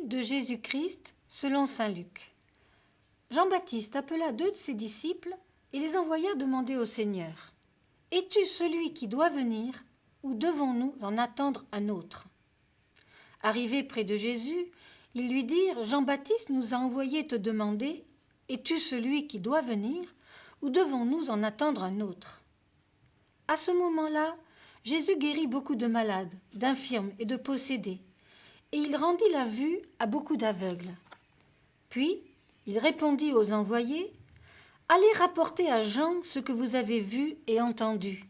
de Jésus-Christ selon saint Luc. Jean-Baptiste appela 2 de ses disciples et les envoya demander au Seigneur : « Es-tu celui qui doit venir, ou devons-nous en attendre un autre ?» Arrivés près de Jésus, ils lui dirent : « Jean-Baptiste nous a envoyé te demander : Es-tu celui qui doit venir, ou devons-nous en attendre un autre ?» À ce moment-là, Jésus guérit beaucoup de malades, d'infirmes et de possédés, et il rendit la vue à beaucoup d'aveugles. Puis, il répondit aux envoyés : « Allez rapporter à Jean ce que vous avez vu et entendu.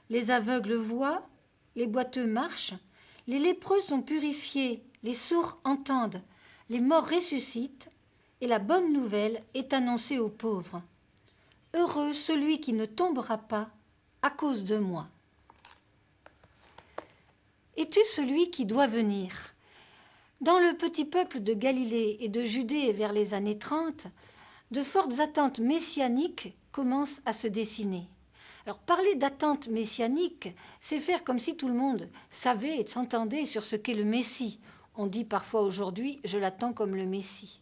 Les aveugles voient, les boiteux marchent, les lépreux sont purifiés, les sourds entendent, les morts ressuscitent, et la bonne nouvelle est annoncée aux pauvres. Heureux celui qui ne tombera pas à cause de moi. » Es-tu celui qui doit venir ? Dans le petit peuple de Galilée et de Judée vers les années 30, de fortes attentes messianiques commencent à se dessiner. Alors, parler d'attente messianique, c'est faire comme si tout le monde savait et s'entendait sur ce qu'est le Messie. On dit parfois aujourd'hui « je l'attends comme le Messie ».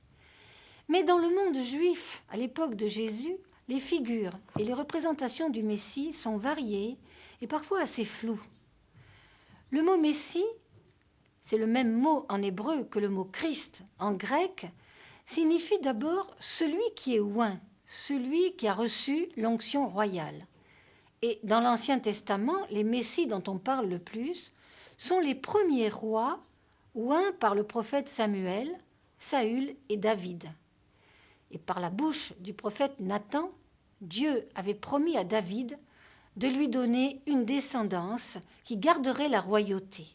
Mais dans le monde juif, à l'époque de Jésus, les figures et les représentations du Messie sont variées et parfois assez floues. Le mot Messie, c'est le même mot en hébreu que le mot Christ en grec, signifie d'abord celui qui est oint, celui qui a reçu l'onction royale. Et dans l'Ancien Testament, les Messies dont on parle le plus sont les premiers rois oints par le prophète Samuel, Saül et David. Et par la bouche du prophète Nathan, Dieu avait promis à David de lui donner une descendance qui garderait la royauté.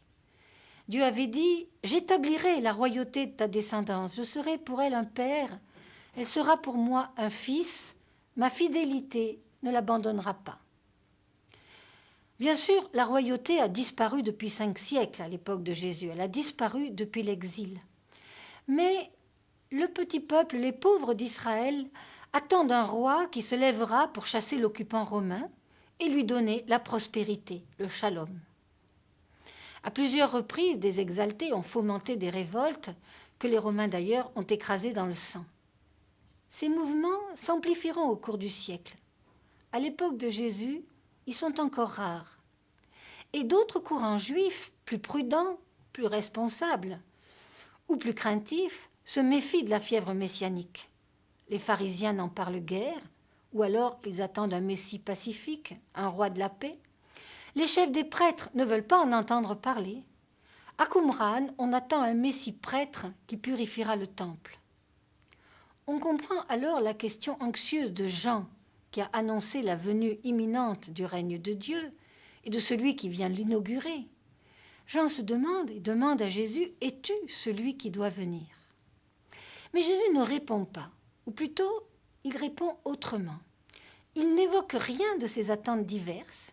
Dieu avait dit : « J'établirai la royauté de ta descendance, je serai pour elle un père, elle sera pour moi un fils, ma fidélité ne l'abandonnera pas. » Bien sûr, la royauté a disparu depuis 5 siècles à l'époque de Jésus, elle a disparu depuis l'exil. Mais le petit peuple, les pauvres d'Israël, attendent un roi qui se lèvera pour chasser l'occupant romain et lui donner la prospérité, le shalom. À plusieurs reprises, des exaltés ont fomenté des révoltes que les Romains d'ailleurs ont écrasées dans le sang. Ces mouvements s'amplifieront au cours du siècle. À l'époque de Jésus, ils sont encore rares. Et d'autres courants juifs, plus prudents, plus responsables ou plus craintifs, se méfient de la fièvre messianique. Les pharisiens n'en parlent guère, ou alors ils attendent un messie pacifique, un roi de la paix. Les chefs des prêtres ne veulent pas en entendre parler. À Qumran, on attend un messie prêtre qui purifiera le temple. On comprend alors la question anxieuse de Jean, qui a annoncé la venue imminente du règne de Dieu et de celui qui vient l'inaugurer. Jean se demande et demande à Jésus : « Es-tu celui qui doit venir ?» Mais Jésus ne répond pas, ou plutôt, il répond autrement. Il n'évoque rien de ces attentes diverses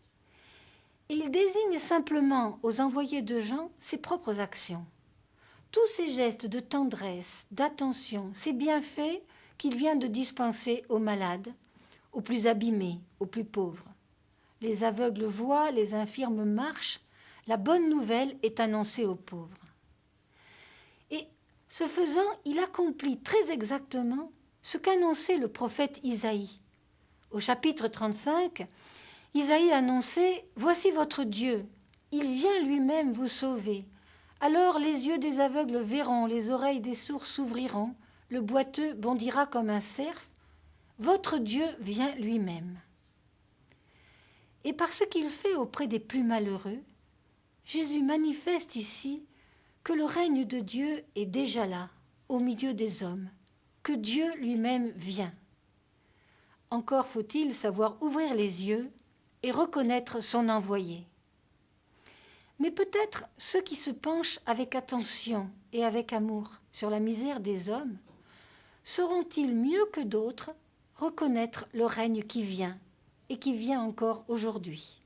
et il désigne simplement aux envoyés de Jean ses propres actions. Tous ces gestes de tendresse, d'attention, ces bienfaits qu'il vient de dispenser aux malades, aux plus abîmés, aux plus pauvres. Les aveugles voient, les infirmes marchent, la bonne nouvelle est annoncée aux pauvres. Et ce faisant, il accomplit très exactement ce qu'annonçait le prophète Isaïe. Au chapitre 35, Isaïe annonçait « Voici votre Dieu, il vient lui-même vous sauver. Alors les yeux des aveugles verront, les oreilles des sourds s'ouvriront, le boiteux bondira comme un cerf. Votre Dieu vient lui-même. » Et par ce qu'il fait auprès des plus malheureux, Jésus manifeste ici que le règne de Dieu est déjà là, au milieu des hommes, que Dieu lui-même vient. Encore faut-il savoir ouvrir les yeux et reconnaître son envoyé. Mais peut-être ceux qui se penchent avec attention et avec amour sur la misère des hommes sauront-ils mieux que d'autres reconnaître le règne qui vient et qui vient encore aujourd'hui.